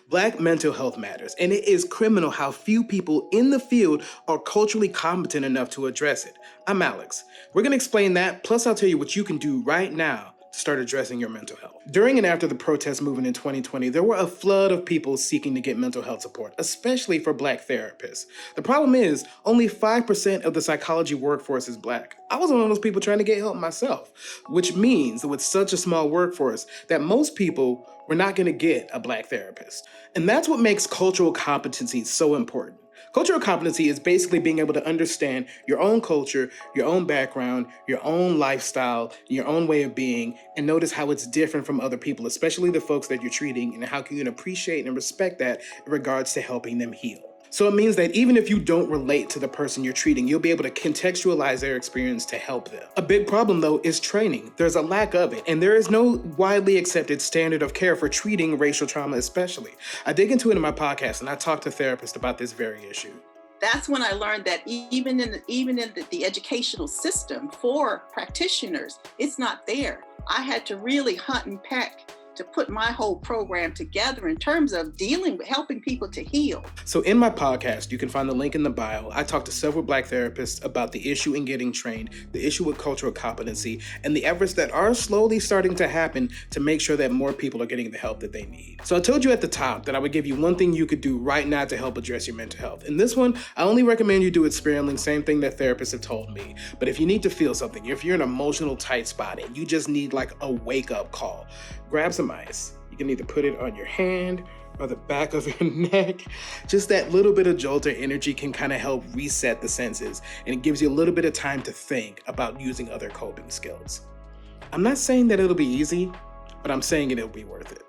Black mental health matters, and it is criminal how few people in the field are culturally competent enough to address it. I'm Alex. We're going to explain that, plus I'll tell you what you can do right now to start addressing your mental health. During and after the protest movement in 2020, there were a flood of people seeking to get mental health support, especially for Black therapists. The problem is, only 5% of the psychology workforce is Black. I was one of those people trying to get help myself, which means that with such a small workforce, that most people were not going to get a Black therapist. And that's what makes cultural competency so important. Cultural competency is basically being able to understand your own culture, your own background, your own lifestyle, your own way of being, and notice how it's different from other people, especially the folks that you're treating, and how you can appreciate and respect that in regards to helping them heal. So it means that even if you don't relate to the person you're treating, you'll be able to contextualize their experience to help them. A big problem, though, is training. There's a lack of it, and there is no widely accepted standard of care for treating racial trauma especially. I dig into it in my podcast, and I talk to therapists about this very issue. That's when I learned that even in the educational system for practitioners, it's not there. I had to really hunt and peck to put my whole program together in terms of dealing with helping people to heal. So in my podcast, you can find the link in the bio. I talked to several Black therapists about the issue in getting trained, the issue with cultural competency, and the efforts that are slowly starting to happen to make sure that more people are getting the help that they need. So I told you at the top that I would give you one thing you could do right now to help address your mental health. And this one, I only recommend you do it sparingly, same thing that therapists have told me. But if you need to feel something, if you're in an emotional tight spot and you just need like a wake-up call, grab some ice. You can either put it on your hand or the back of your neck. Just that little bit of jolt or energy can kind of help reset the senses, and it gives you a little bit of time to think about using other coping skills. I'm not saying that it'll be easy, but I'm saying it'll be worth it.